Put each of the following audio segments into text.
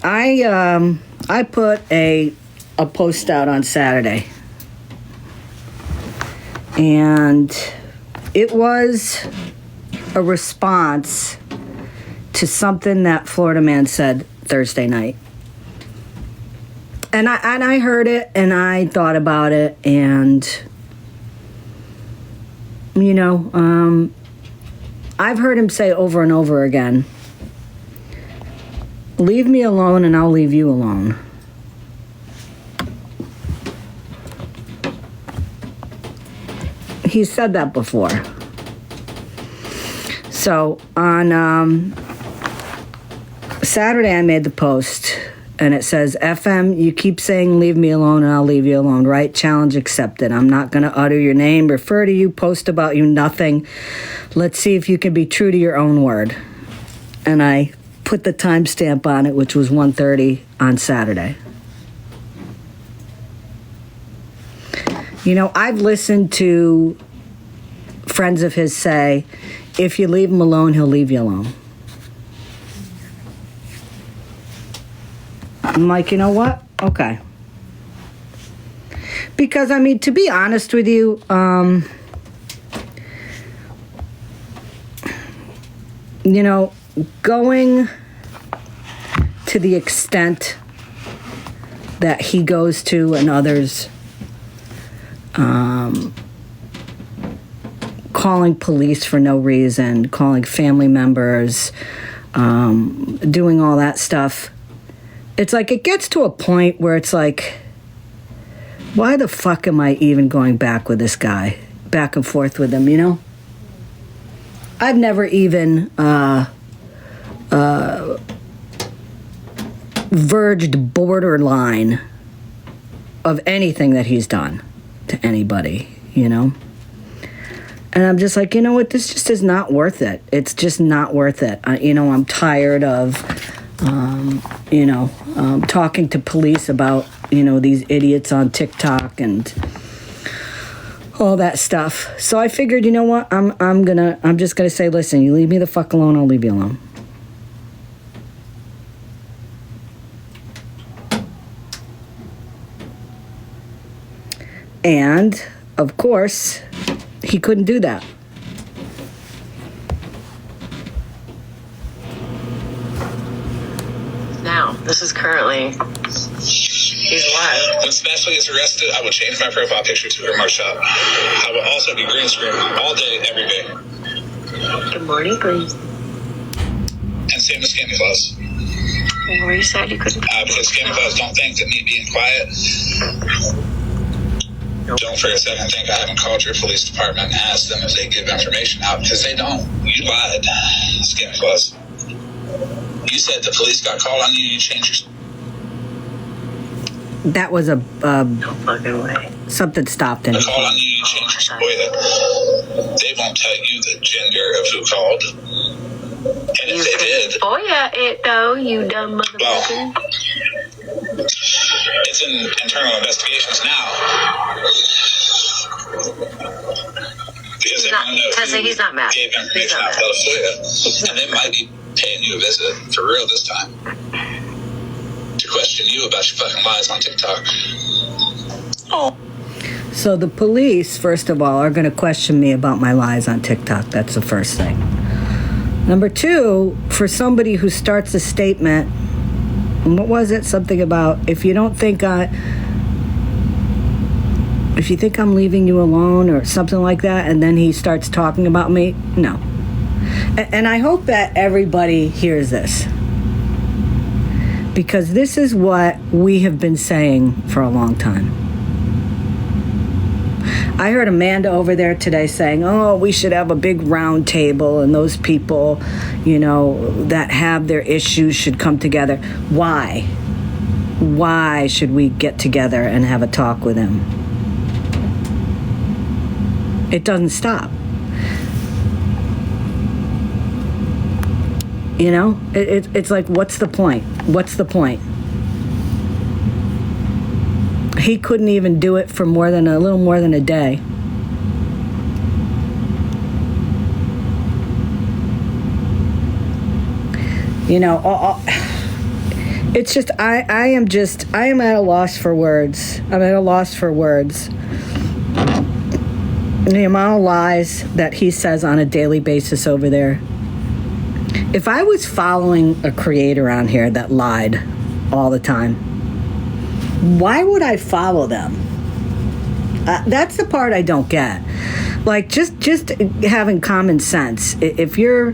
I put a post out on Saturday, and it was a response to something that Florida Man said Thursday night. And I heard it, and I thought about it, and you know, I've heard him say over and over again, leave me alone and I'll leave you alone. He said that before. So on Saturday I made the post, and it says, FM, you keep saying leave me alone and I'll leave you alone, right? Challenge accepted. I'm not going to utter your name, refer to you, post about you, nothing. Let's see if you can be true to your own word. And I put the timestamp on it, which was 1:30 on Saturday. You know, I've listened to friends of his say, if you leave him alone, he'll leave you alone. I'm like, you know what? Okay. Because, I mean, to be honest with you, you know, going to the extent that he goes to and others, calling police for no reason, calling family members, doing all that stuff. It's like, it gets to a point where it's like, why the fuck am I even going back with this guy? Back and forth with him, you know? I've never even verged borderline of anything that he's done to anybody, you know? And I'm just like, you know what? This just is not worth it. It's just not worth it. You know, I'm tired of, talking to police about, you know, these idiots on TikTok and all that stuff. So I figured, you know what? I'm just gonna say, listen, you leave me the fuck alone, I'll leave you alone. And of course, he couldn't do that. Now, this is currently, he's live. When Sebastian gets arrested, I will change my profile picture to her shop. I will also be green screen all day, every day. Good morning, please. And same with Scammy Claus. Where you said you couldn't. Because Scammy Claus don't think that me being quiet. Don't for a second think I haven't called your police department and asked them if they give information out, because they don't. You lied, Scammy Claus. You said the police got called on you, you changed your... That was a... no fucking way. Something stopped him. They called on you, you changed your spoiler. They won't tell you the gender of who called. And if they did... Oh yeah, it though, you dumb motherfucker. Well, it's in internal investigations now. Because they want to know who he's not mad. Gave information out to Florida, and they might be paying you a visit for real this time to question you about your fucking lies on TikTok. Oh. So the police, first of all, are going to question me about my lies on TikTok. That's the first thing. Number two, for somebody who starts a statement, what was it? Something about, if you think I'm leaving you alone or something like that, and then he starts talking about me, no. And I hope that everybody hears this, because this is what we have been saying for a long time. I heard Amanda over there today saying, oh, we should have a big round table and those people, you know, that have their issues should come together. Why? Why should we get together and have a talk with him? It doesn't stop. You know, it's like, what's the point? What's the point? He couldn't even do it for a little more than a day. You know, It's just I am at a loss for words. I'm at a loss for words. The amount of lies that he says on a daily basis over there. If I was following a creator on here that lied all the time, why would I follow them? That's the part I don't get. Like, just having common sense. If you're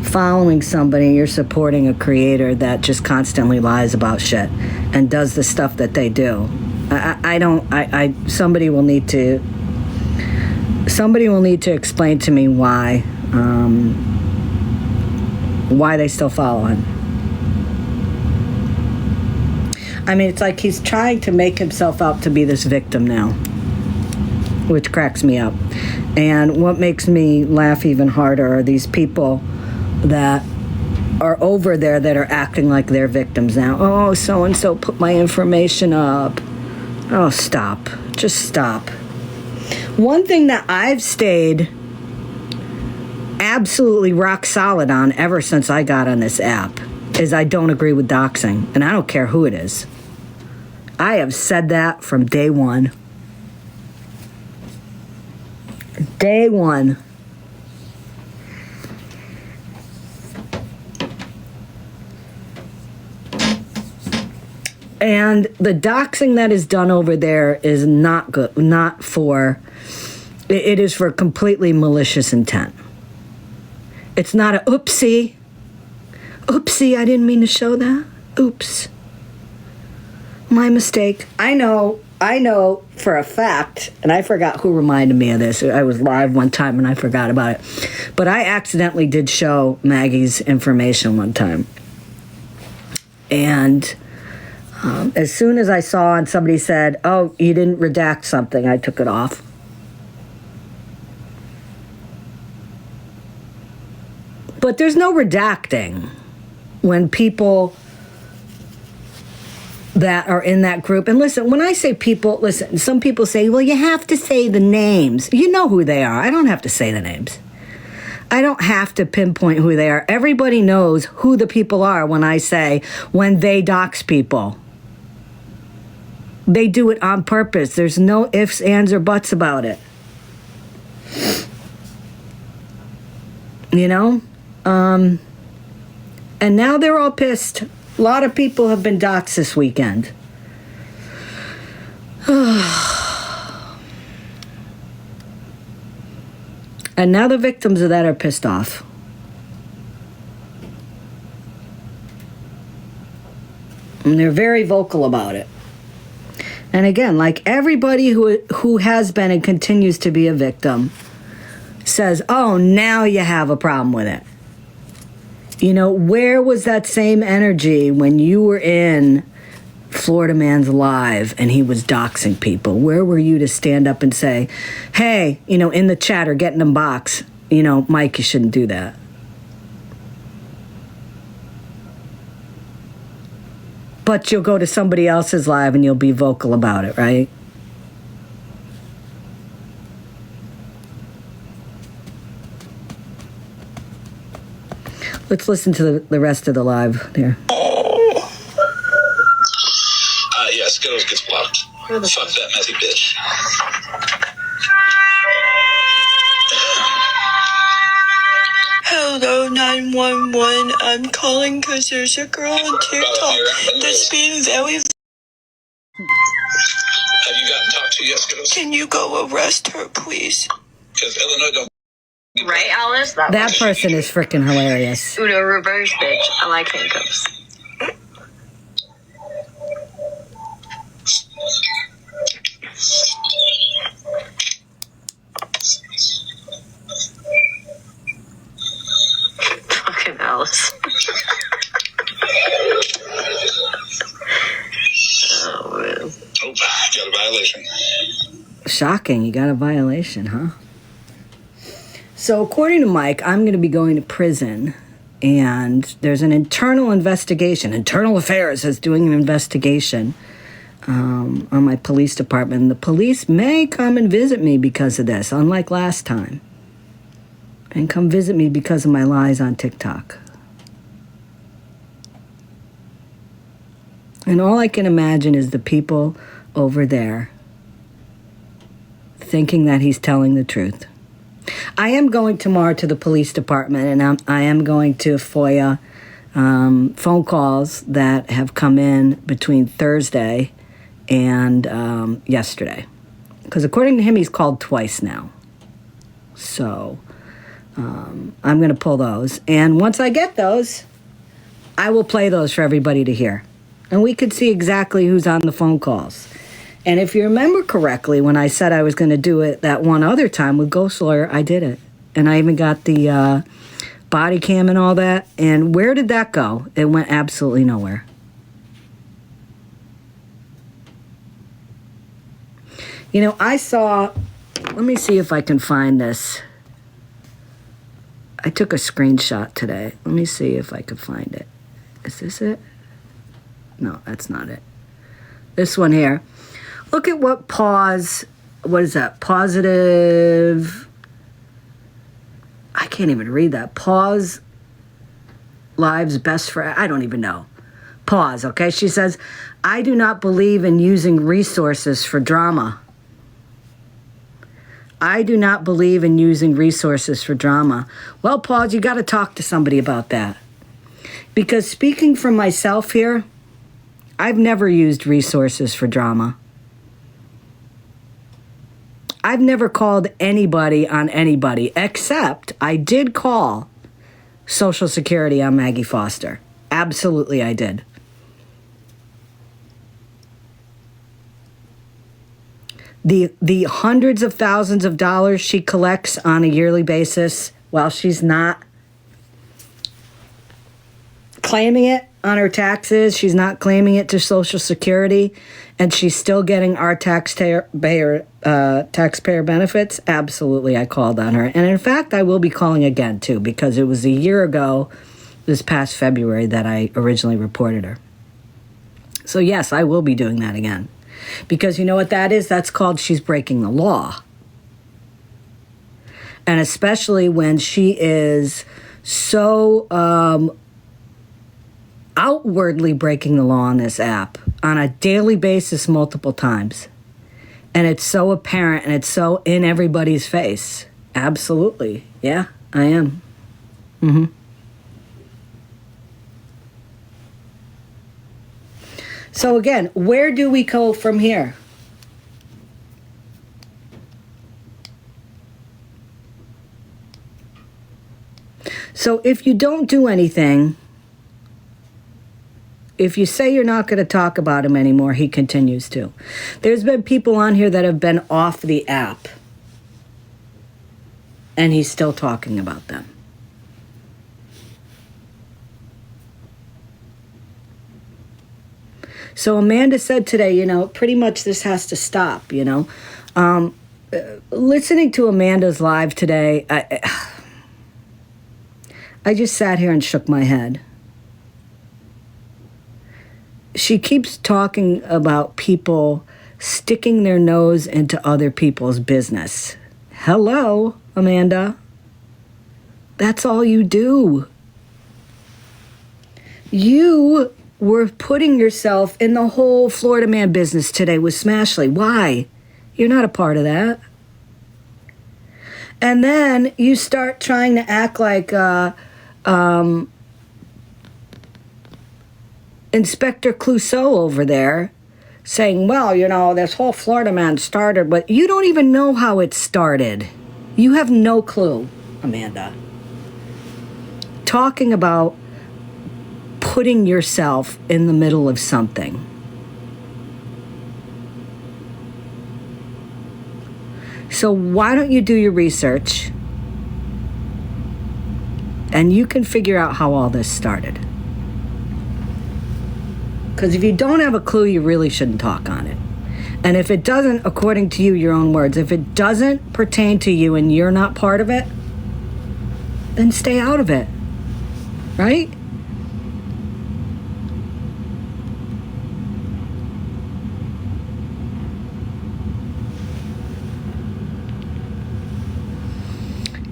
following somebody, you're supporting a creator that just constantly lies about shit and does the stuff that they do. Somebody will need to explain to me why they still follow him. I mean, it's like he's trying to make himself out to be this victim now, which cracks me up. And what makes me laugh even harder are these people that are over there that are acting like they're victims now. Oh, so-and-so put my information up. Oh, stop. Just stop. One thing that I've stayed absolutely rock solid on ever since I got on this app is I don't agree with doxing, and I don't care who it is. I have said that from day one. Day one. And the doxing that is done over there is not good, it is for completely malicious intent. It's not a oopsie, I didn't mean to show that. Oops. My mistake. I know for a fact, and I forgot who reminded me of this. I was live one time and I forgot about it. But I accidentally did show Maggie's information one time. And as soon as I saw and somebody said, oh, you didn't redact something, I took it off. But there's no redacting when people that are in that group. And listen, when I say people, listen, some people say, well, you have to say the names. You know who they are. I don't have to say the names. I don't have to pinpoint who they are. Everybody knows who the people are when I say, when they dox people. They do it on purpose. There's no ifs, ands, or buts about it. You know? And now they're all pissed. A lot of people have been doxxed this weekend. And now the victims of that are pissed off. And they're very vocal about it. And again, like everybody who has been and continues to be a victim says, oh, now you have a problem with it. You know, where was that same energy when you were in Florida Man's Live and he was doxing people? Where were you to stand up and say, hey, you know, in the chat or getting them box, you know, Mike, you shouldn't do that? But you'll go to somebody else's live and you'll be vocal about it, right? Let's listen to the rest of the live there. Yeah, Skittles gets blocked. Fuck that messy bitch. Hello, 911. I'm calling because there's a girl on TikTok that's being very... Have you gotten talked to yet, Skittles? Can you go arrest her, please? Because Illinois don't... Right, Alice? That person is freaking hilarious. Uno reverse, bitch. I like handcuffs. Fucking Alice. Oh, man. Oh, got a violation. Shocking, you got a violation, huh? So according to Mike, I'm going to be going to prison, and there's an internal investigation. Internal Affairs is doing an investigation on my police department. And the police may come and visit me because of this, unlike last time. And come visit me because of my lies on TikTok. And all I can imagine is the people over there thinking that he's telling the truth. I am going tomorrow to the police department, and I am going to FOIA phone calls that have come in between Thursday and yesterday. Because according to him, he's called twice now. So I'm going to pull those. And once I get those, I will play those for everybody to hear. And we could see exactly who's on the phone calls. And if you remember correctly, when I said I was going to do it that one other time with Ghost Lawyer, I did it. And I even got the body cam and all that. And where did that go? It went absolutely nowhere. You know, I saw, let me see if I can find this. I took a screenshot today. Let me see if I could find it. Is this it? No, that's not it. This one here. Look at what what is that? Positive. I can't even read that. Pause lives best for, I don't even know. Pause, okay? She says, I do not believe in using resources for drama. I do not believe in using resources for drama. Well, Pause, you got to talk to somebody about that. Because speaking for myself here, I've never used resources for drama. I've never called anybody on anybody, except I did call Social Security on Maggie Foster. Absolutely, I did. The hundreds of thousands of dollars she collects on a yearly basis while she's not claiming it on her taxes, she's not claiming it to Social Security, and she's still getting our taxpayer benefits. Absolutely, I called on her. And in fact, I will be calling again, too, because it was a year ago, this past February, that I originally reported her. So yes, I will be doing that again. Because you know what that is? That's called she's breaking the law. And especially when she is so outwardly breaking the law on this app on a daily basis multiple times. And it's so apparent and it's so in everybody's face. Absolutely. Yeah, I am. Mm-hmm. So again, where do we go from here? So if you don't do anything, if you say you're not going to talk about him anymore, he continues to. There's been people on here that have been off the app, and he's still talking about them. So Amanda said today, you know, pretty much this has to stop, you know. Listening to Amanda's live today, I just sat here and shook my head. She keeps talking about people sticking their nose into other people's business. Hello, Amanda. That's all you do. You were putting yourself in the whole Florida Man business today with Smashley. Why? You're not a part of that. And then you start trying to act like Inspector Clouseau over there, saying, well, you know, this whole Florida Man started, but you don't even know how it started. You have no clue, Amanda. Talking about putting yourself in the middle of something. So why don't you do your research and you can figure out how all this started. Because if you don't have a clue, you really shouldn't talk on it. And if it doesn't, according to you, your own words, if it doesn't pertain to you and you're not part of it, then stay out of it, right?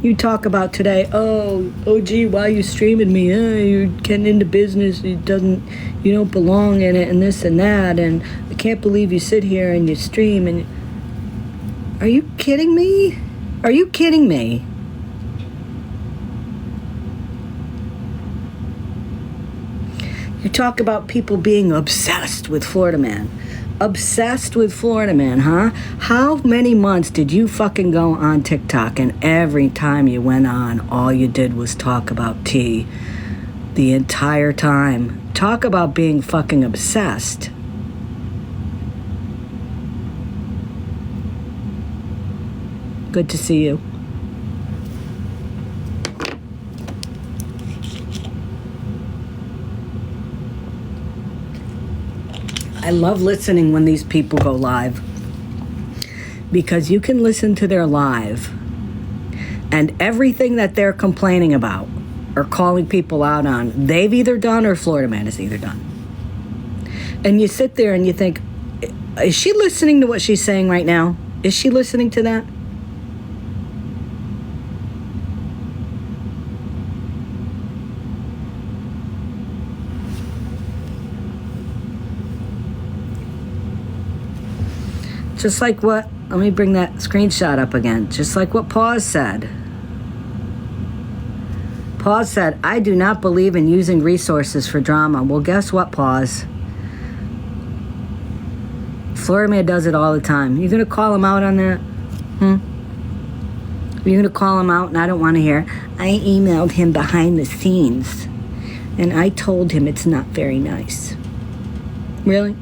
You talk about today, oh gee, why are you streaming me? You're getting into business. You don't belong in it, and this and that. And I can't believe you sit here and you stream. And are you kidding me? Are you kidding me? You talk about people being obsessed with Florida Man. Obsessed with Florida Man, huh? How many months did you fucking go on TikTok and every time you went on, all you did was talk about T the entire time? Talk about being fucking obsessed. Good to see you. I love listening when these people go live, because you can listen to their live and everything that they're complaining about or calling people out on, they've either done or Florida Man has either done. And you sit there and you think, is she listening to what she's saying right now? Is she listening to that? Just like what, let me bring that screenshot up again. Just like what Pause said. Pause said, I do not believe in using resources for drama. Well, guess what, Pause? Florida Man does it all the time. You gonna call him out on that? You're gonna call him out, and I don't want to hear, I emailed him behind the scenes and I told him it's not very nice. Really?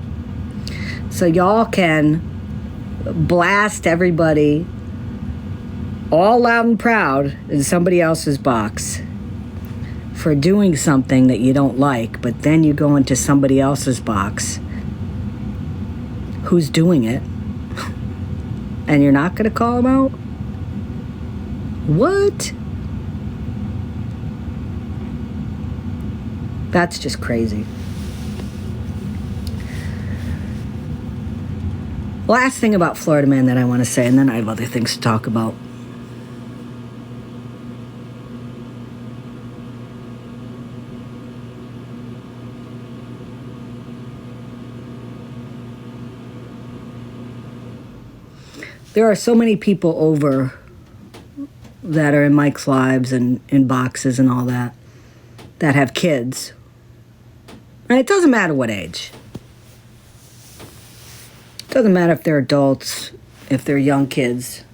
So y'all can blast everybody all loud and proud in somebody else's box for doing something that you don't like, but then you go into somebody else's box who's doing it and you're not going to call them out? What? That's just crazy. Last thing about Florida Man that I want to say, and then I have other things to talk about. There are so many people over that are in Mike's lives and in boxes and all that have kids. And it doesn't matter what age. It doesn't matter if they're adults, if they're young kids.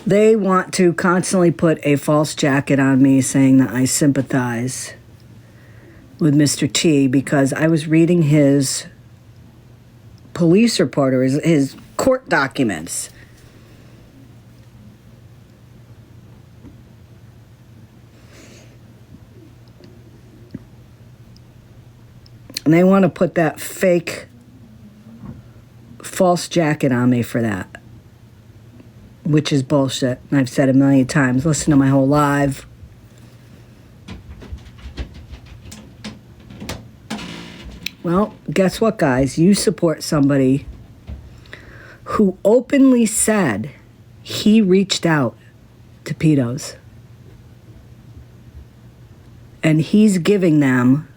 They want to constantly put a false jacket on me saying that I sympathize with Mr. T because I was reading his police report or his court documents. And they want to put that fake false jacket on me for that, which is bullshit. And I've said a million times. Listen to my whole live. Well, guess what, guys? You support somebody who openly said he reached out to pedos. And he's giving them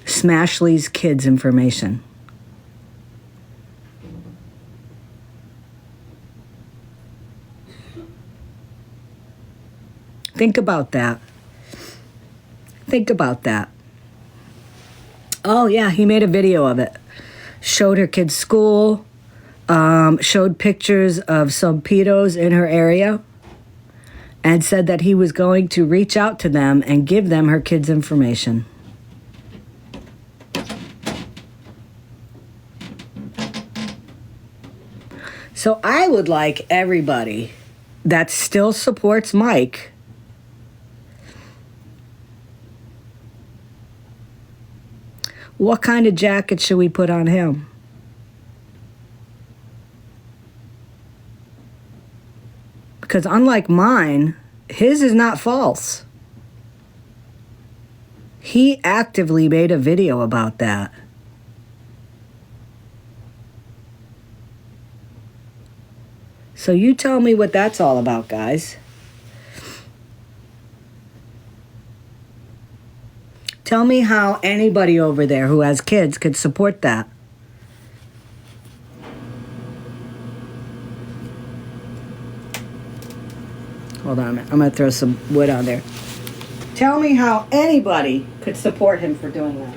Smashley's kids' information. Think about that. Think about that. Oh, yeah, he made a video of it. Showed her kids' school. Showed pictures of some pedos in her area. And said that he was going to reach out to them and give them her kids' information. So I would like everybody that still supports Mike what kind of jacket should we put on him? Because unlike mine, his is not false. He actively made a video about that. So you tell me what that's all about, guys. Tell me how anybody over there who has kids could support that. Hold on a minute. I'm going to throw some wood on there. Tell me how anybody could support him for doing that.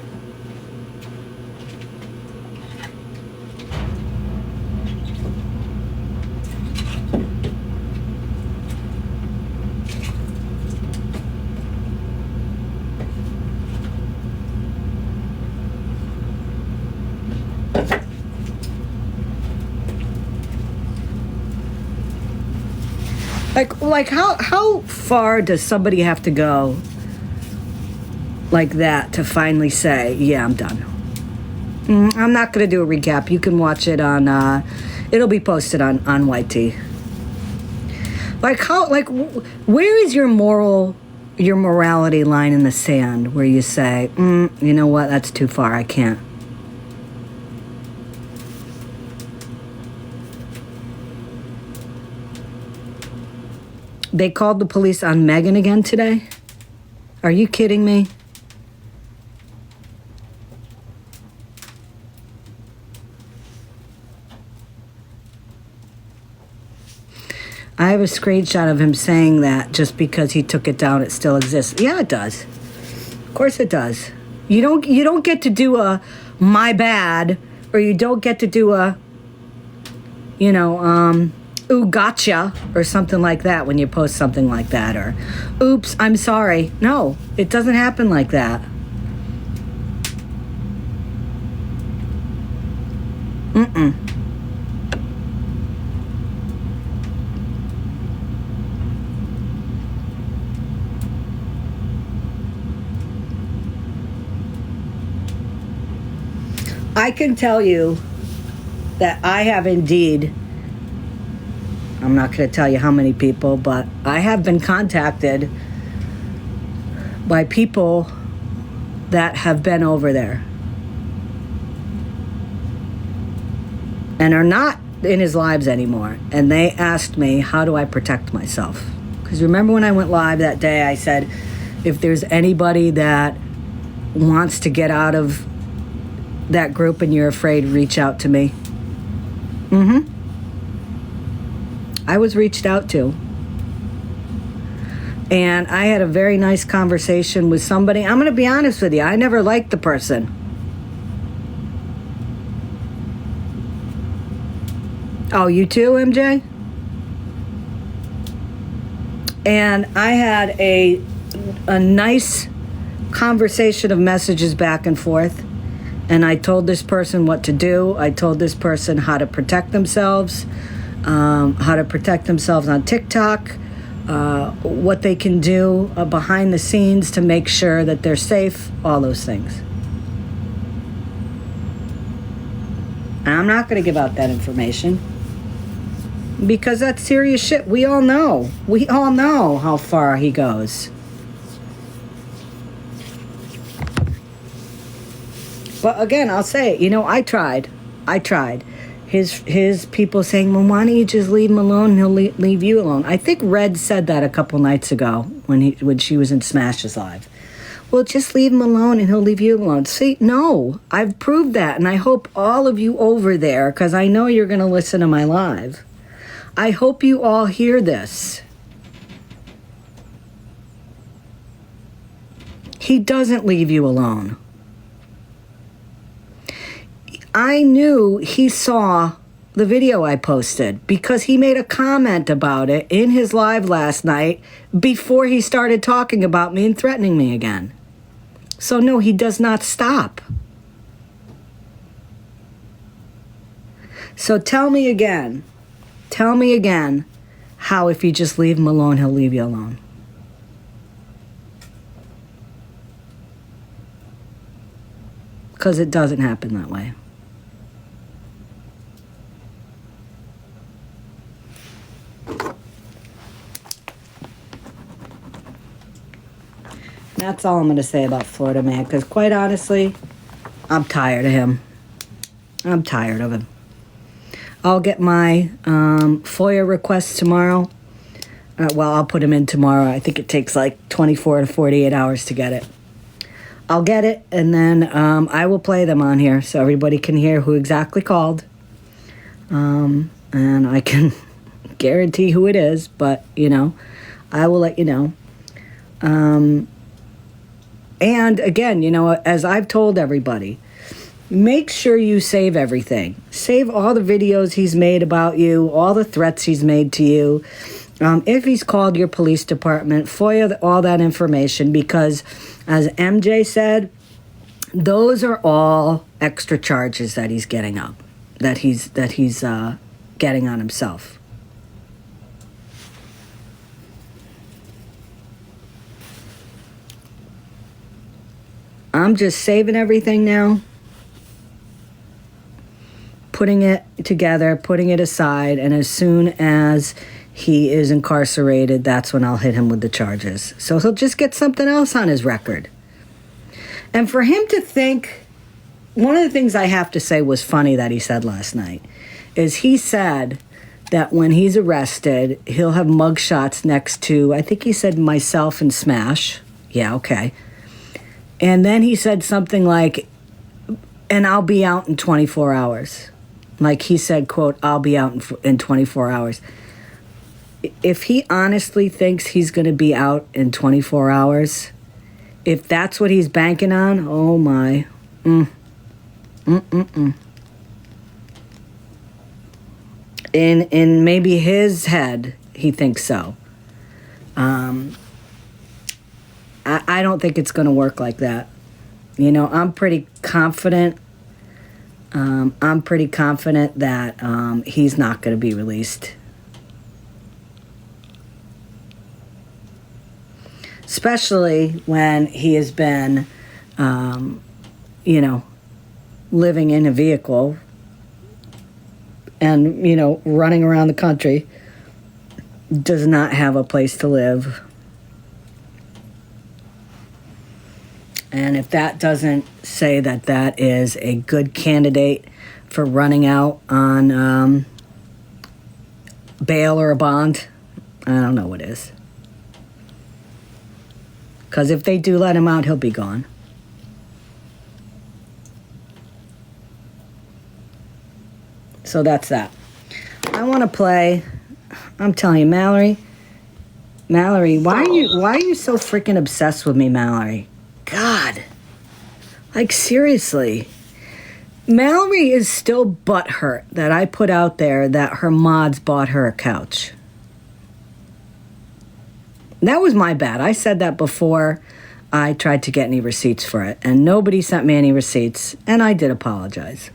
Like how far does somebody have to go like that to finally say, yeah, I'm done? I'm not going to do a recap. You can watch it on, it'll be posted on YT. Where is your morality line in the sand where you say, you know what, that's too far, I can't. They called the police on Megan again today? Are you kidding me? I have a screenshot of him saying that just because he took it down, it still exists. Yeah, it does. Of course it does. You don't get to do a my bad, or you don't get to do a, ooh, gotcha, or something like that when you post something like that, or oops, I'm sorry. No, it doesn't happen like that. I can tell you that I have indeed, I'm not going to tell you how many people, but I have been contacted by people that have been over there and are not in his lives anymore. And they asked me, how do I protect myself? Because remember when I went live that day, I said, if there's anybody that wants to get out of that group and you're afraid, reach out to me. I was reached out to. And I had a very nice conversation with somebody. I'm going to be honest with you. I never liked the person. Oh, you too, MJ? And I had a nice conversation of messages back and forth. And I told this person what to do. I told this person how to protect themselves, on TikTok, what they can do behind the scenes to make sure that they're safe, all those things. And I'm not going to give out that information because that's serious shit. We all know. We all know how far he goes. But again, I'll say, I tried. His people saying, well, why don't you just leave him alone and he'll leave you alone? I think Red said that a couple nights ago when she was in Smash's Live. Well, just leave him alone and he'll leave you alone. See, no, I've proved that. And I hope all of you over there, because I know you're going to listen to my live, I hope you all hear this. He doesn't leave you alone. I knew he saw the video I posted because he made a comment about it in his live last night before he started talking about me and threatening me again. So no, he does not stop. So tell me again how if you just leave him alone, he'll leave you alone. Because it doesn't happen that way. That's all I'm going to say about Florida Man, because quite honestly, I'm tired of him. I'm tired of him. I'll get my FOIA request tomorrow. Well, I'll put him in tomorrow. I think it takes like 24 to 48 hours to get it. I'll get it, and then I will play them on here so everybody can hear who exactly called. And I can guarantee who it is, but, you know, I will let you know. And again, you know, as I've told everybody, make sure you save everything. Save all the videos he's made about you, all the threats he's made to you. If he's called your police department, FOIA all that information, because as MJ said, those are all extra charges that he's getting up, that he's getting on himself. I'm just saving everything now, putting it together, putting it aside, and as soon as he is incarcerated, that's when I'll hit him with the charges. So he'll just get something else on his record. And for him to think, one of the things I have to say was funny that he said last night, is he said that when he's arrested, he'll have mugshots next to, I think he said myself and Smash. Yeah, okay. And then he said something like, and I'll be out in 24 hours. Like he said, quote, I'll be out in 24 hours. If he honestly thinks he's going to be out in 24 hours, if that's what he's banking on, oh my. In maybe his head, he thinks so. I don't think it's going to work like that. You know, I'm pretty confident. I'm pretty confident that he's not going to be released. Especially when he has been, you know, living in a vehicle and, you know, running around the country, does not have a place to live. And if that doesn't say that that is a good candidate for running out on bail or a bond, I don't know what is. Because if they do let him out, he'll be gone. So that's that. I want to play. I'm telling you, Mallory, why are you so freaking obsessed with me, Mallory? God, like seriously, Mallory is still butthurt that I put out there that her mods bought her a couch. That was my bad. I said that before I tried to get any receipts for it, and nobody sent me any receipts, and I did apologize.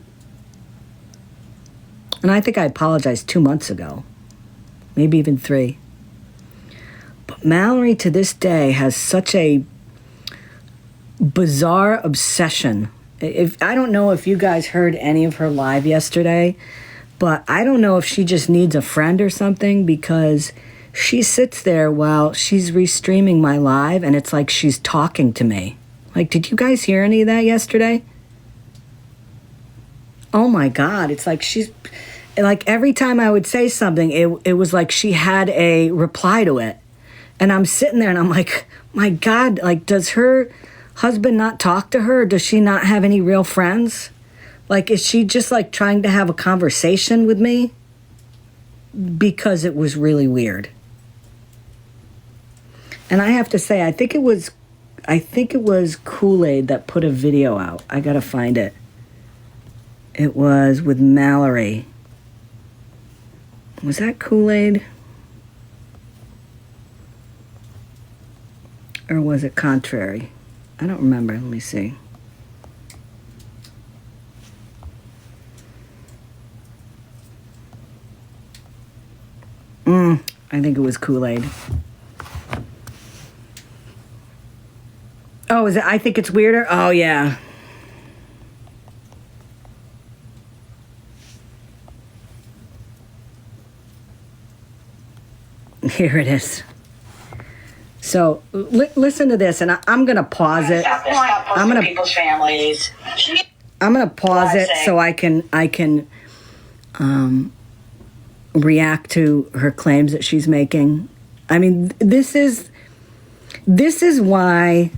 And I think I apologized 2 months ago, maybe even 3. But Mallory to this day has such a bizarre obsession. I don't know if you guys heard any of her live yesterday, but I don't know if she just needs a friend or something, because she sits there while she's restreaming my live, and it's like she's talking to me. Like, did you guys hear any of that yesterday? Oh my God, it's like she's, like every time I would say something, it was like she had a reply to it. And I'm sitting there and I'm like, my God, like, does her husband not talk to her? Does she not have any real friends? Like, is she just like trying to have a conversation with me? Because it was really weird. And I have to say, I think it was Kool-Aid that put a video out. I gotta find it. It was with Mallory. Was that Kool-Aid? Or was it contrary? I don't remember. Let me see. I think it was Kool-Aid. Oh, is it? I think it's weirder? Oh, yeah. Here it is. So listen to this, and I'm going to pause it. Stop this. Stop posting I'm gonna- people's families. I'm going to pause it so I can react to her claims that she's making. I mean, this is why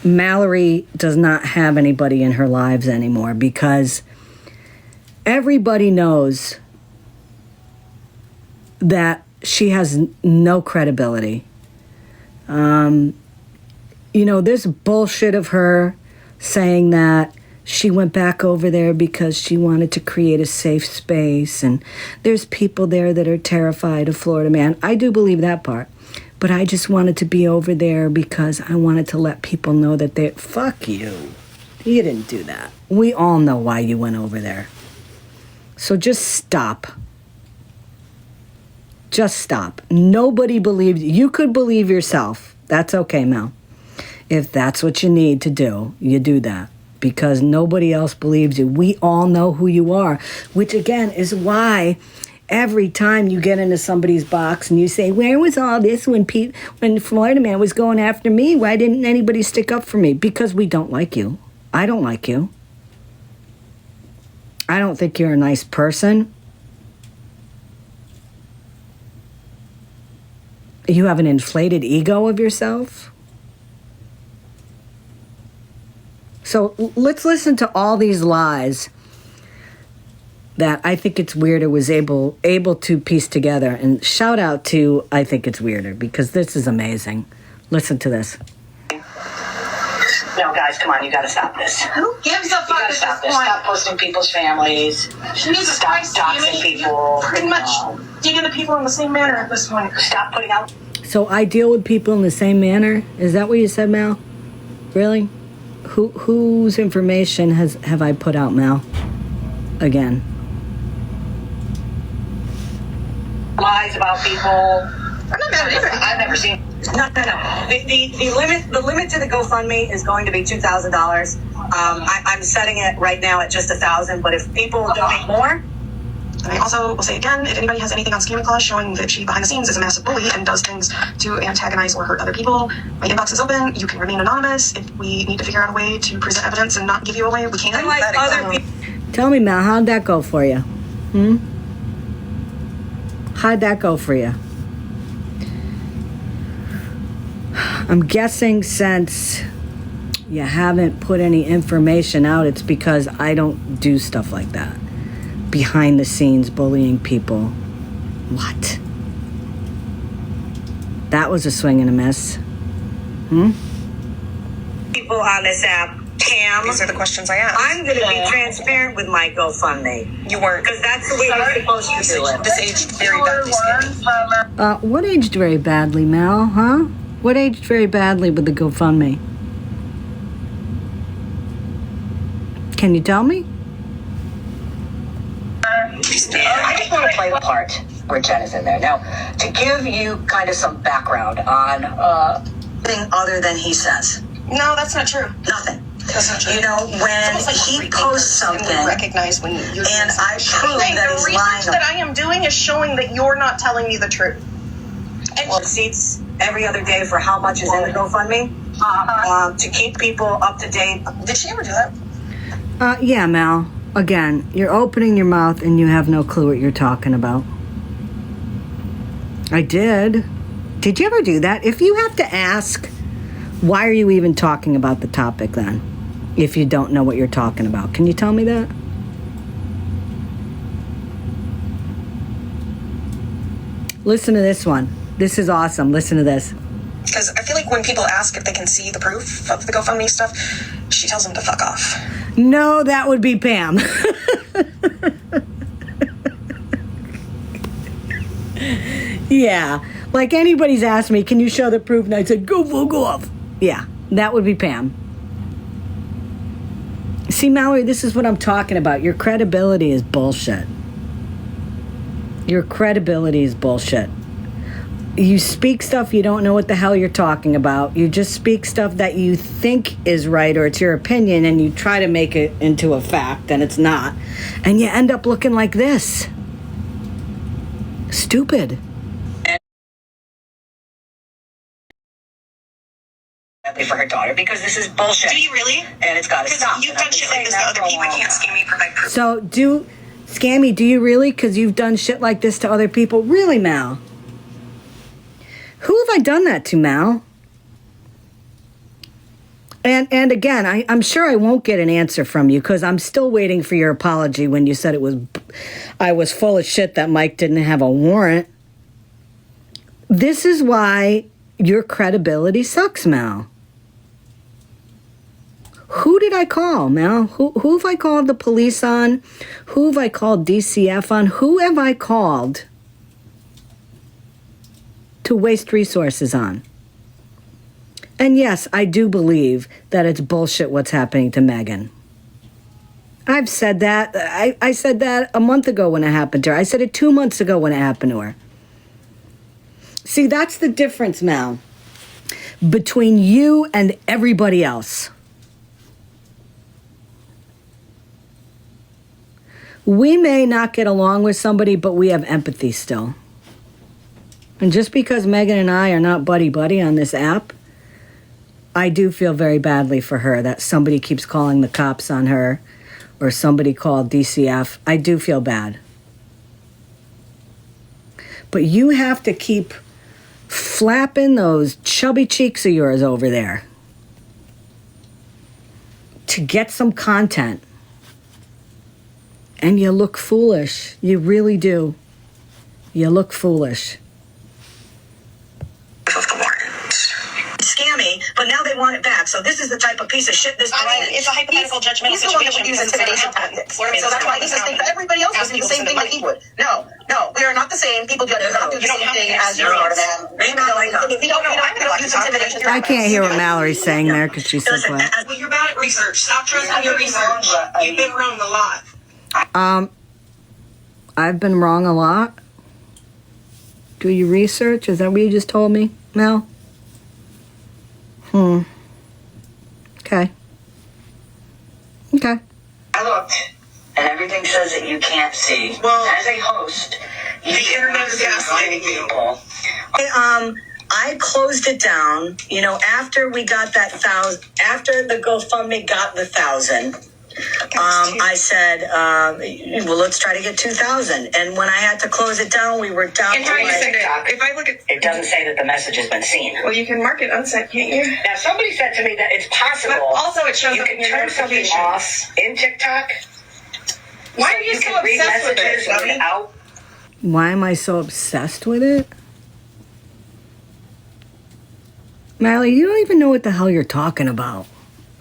Mallory does not have anybody in her lives anymore, because everybody knows that she has no credibility. This bullshit of her saying that she went back over there because she wanted to create a safe space, and there's people there that are terrified of Florida Man. I do believe that part. But I just wanted to be over there because I wanted to let people know that they... Fuck you. You didn't do that. We all know why you went over there. So just stop. Just stop. Nobody believes... You could believe yourself. That's okay, Mel. If that's what you need to do, you do that. Because nobody else believes you. We all know who you are. Which, again, is why... Every time you get into somebody's box and you say, where was all this when Florida Man was going after me? Why didn't anybody stick up for me? Because we don't like you. I don't like you. I don't think you're a nice person. You have an inflated ego of yourself. So let's listen to all these lies that I Think It's Weirder was able to piece together. And shout out to I Think It's Weirder, because this is amazing. Listen to this. No, guys, come on, you gotta stop this. Who gives a fuck at this Stop this. point? Stop posting people's families. Jesus Stop Christ, doxing Scammy. people. You're pretty much digging the people in the same manner at this point. Stop putting out... So I deal with people in the same manner? Is that what you said, Mal? Really? Whose information have I put out, Mal? Again. Lies about people. I'm not mad at anything. I've never seen... No. The limit to the GoFundMe is going to be $2,000. I'm setting it right now at just $1,000, but if people donate more... And I also will say again, if anybody has anything on Scammy Claus showing that she behind the scenes is a massive bully and does things to antagonize or hurt other people, my inbox is open. You can remain anonymous. If we need to figure out a way to present evidence and not give you away, we can. Like other people... Tell me, Mal, how'd that go for you? How'd that go for you? I'm guessing since you haven't put any information out, it's because I don't do stuff like that. Behind the scenes bullying people. What? That was a swing and a miss. People on this app, Cam. These are the questions I asked. I'm going to be transparent with my GoFundMe. You weren't. Because that's the way you're supposed to do it. This aged very badly, Scammy. What aged very badly, Mal, huh? What aged very badly with the GoFundMe? Can you tell me? I just want to play the part where Jen is in there. Now, to give you kind of some background on thing other than he says. No, that's not true. Nothing. That's not true. You know, when It's almost like he posts something, and we recognize when you're and I prove that the he's research lying. that I am doing is showing that you're not telling me the truth. And receipts every other day for how much is in the GoFundMe to keep people up to date. Did she ever do that? Yeah, Mal. Again, you're opening your mouth and you have no clue what you're talking about. I did. Did you ever do that? If you have to ask, why are you even talking about the topic then? If you don't know what you're talking about. Can you tell me that? Listen to this one. This is awesome. Listen to this. Because I feel like when people ask if they can see the proof of the GoFundMe stuff, she tells them to fuck off. No, that would be Pam. Yeah. Like anybody's asked me, can you show the proof? And I said, go fuck off. Yeah, that would be Pam. See, Mallory, this is what I'm talking about. Your credibility is bullshit. Your credibility is bullshit. You speak stuff you don't know what the hell you're talking about. You just speak stuff that you think is right or it's your opinion and you try to make it into a fact and it's not. And you end up looking like this. Stupid. badly for her daughter because this is bullshit. Do you really? And it's got to Because stop. you've done shit like this to other people. I can't Scammy provide proof. So, Scammy, do you really? Because you've done shit like this to other people? Really, Mal? Who have I done that to, Mal? And again, I'm sure I won't get an answer from you because I'm still waiting for your apology when you said I was full of shit that Mike didn't have a warrant. This is why your credibility sucks, Mal. Who did I call, Mal? Who have I called the police on? Who have I called DCF on? Who have I called to waste resources on? And yes, I do believe that it's bullshit what's happening to Megan. I've said that. I said that a month ago when it happened to her. I said it 2 months ago when it happened to her. See, that's the difference, Mal, between you and everybody else. We may not get along with somebody, but we have empathy still. And just because Megan and I are not buddy-buddy on this app, I do feel very badly for her that somebody keeps calling the cops on her or somebody called DCF. I do feel bad. But you have to keep flapping those chubby cheeks of yours over there to get some content. And you look foolish. You really do. You look foolish. Of the warrant. Scammy, but now they want it back. So this is the type of piece of shit this I mean, it's a hypothetical judgmental situation. He's the one that would use intimidation tactics. So that's why this is the thing that everybody else would do the same thing like he would. No, we are not the same. People do not do the same thing as your daughter. We don't use intimidation. I can't hear what Mallory's saying there because she's so quiet. Well, you're bad at research. Stop trusting your research. You've been wrong a lot. I've been wrong a lot. Do you research? Is that what you just told me, Mel? Okay. I looked, and everything says that you can't see. Well, as a host, the internet is gaslighting you. I closed it down. You know, after we got that 1,000, after the GoFundMe got the 1,000. I said, well, let's try to get 2,000. And when I had to close it down, we were down. And how do you send it? If I look at it doesn't say that the message has been seen. well, you can mark it unsent, can't you? Now, somebody said to me that it's possible. But also, it shows you up can in your turn something notification. off in TikTok. Why are you so obsessed with it, Scammy? without Why am I so obsessed with it? Mally, you don't even know what the hell you're talking about.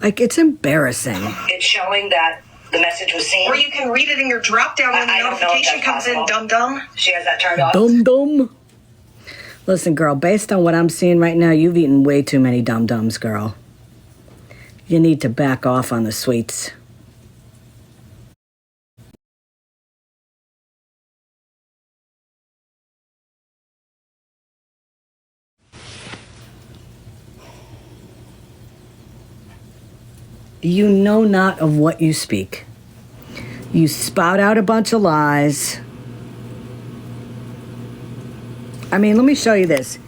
Like, it's embarrassing. It's showing that the message was seen. Or you can read it in your drop down when the notification comes in, dum-dum. She has that turned off. Dum-dum. Listen, girl, based on what I'm seeing right now, you've eaten way too many dum-dums, girl. You need to back off on the sweets. You know not of what you speak. You spout out a bunch of lies. I mean, let me show you this.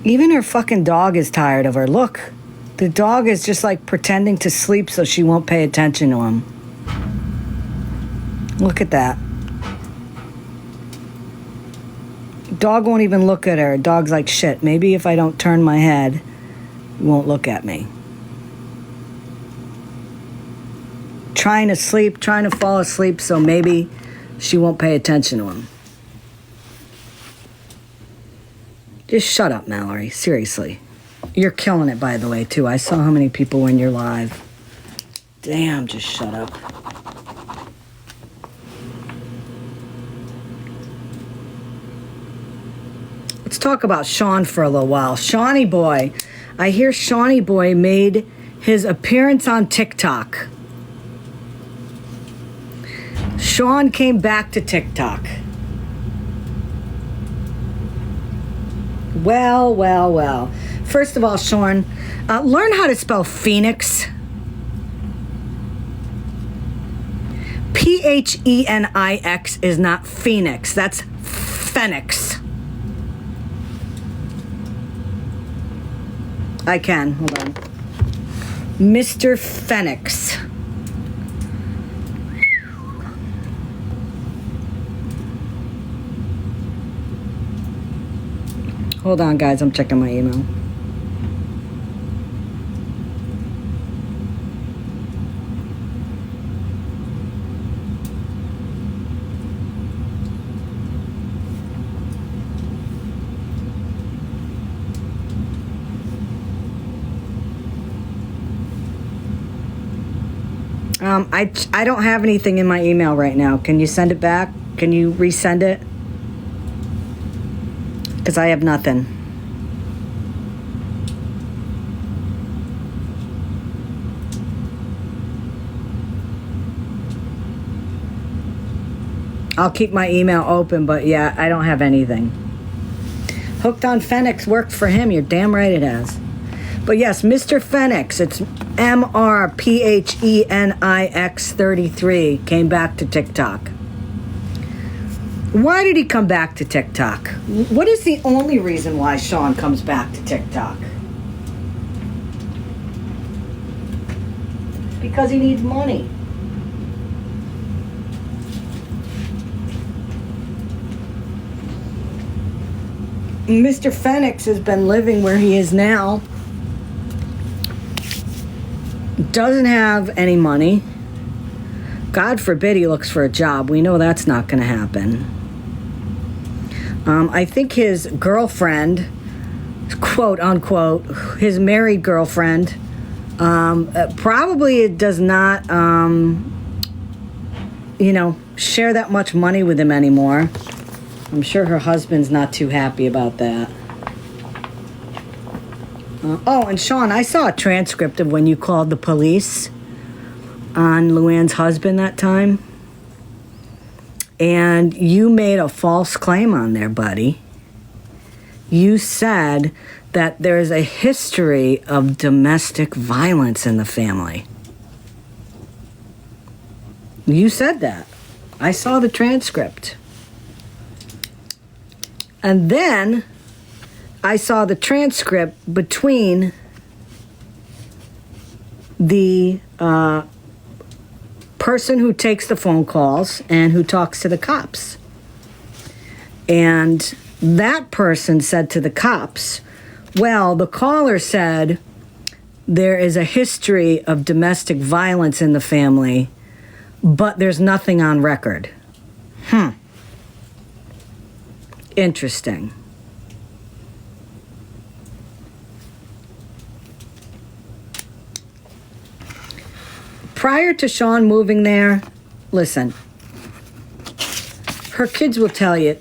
Even her fucking dog is tired of her. Look, the dog is just like pretending to sleep so she won't pay attention to him. Look at that. Dog won't even look at her. Dog's like, shit, maybe if I don't turn my head, he won't look at me. Trying to sleep, trying to fall asleep, so maybe she won't pay attention to him. Just shut up, Mallory. Seriously. You're killing it, by the way, too. I saw how many people were in your live. Damn, just shut up. Let's talk about Sean for a little while. Shawnee Boy. I hear Shawnee Boy made his appearance on TikTok. Sean came back to TikTok. Well. First of all, Sean, learn how to spell Phoenix. Phenix is not Phoenix. That's Phoenix. I can. Hold on. Mr. Phoenix. Hold on, guys. I'm checking my email. I don't have anything in my email right now. Can you send it back? Can you resend it? Because I have nothing. I'll keep my email open, but yeah, I don't have anything. Hooked on Phoenix worked for him. You're damn right it has. But yes, Mr. Phoenix, it's MRPHENIX 33, came back to TikTok. Why did he come back to TikTok? What is the only reason why Sean comes back to TikTok? Because he needs money. Mr. Phoenix has been living where he is now. Doesn't have any money. God forbid he looks for a job. We know that's not going to happen. I think his girlfriend, quote unquote, his married girlfriend, probably does not, share that much money with him anymore. I'm sure her husband's not too happy about that. And Sean, I saw a transcript of when you called the police on Luann's husband that time. And you made a false claim on there, buddy. You said that there's a history of domestic violence in the family. You said that. I saw the transcript. And then I saw the transcript between the person who takes the phone calls and who talks to the cops. And that person said to the cops, well, the caller said there is a history of domestic violence in the family, but there's nothing on record. Interesting. Prior to Sean moving there, listen, her kids will tell you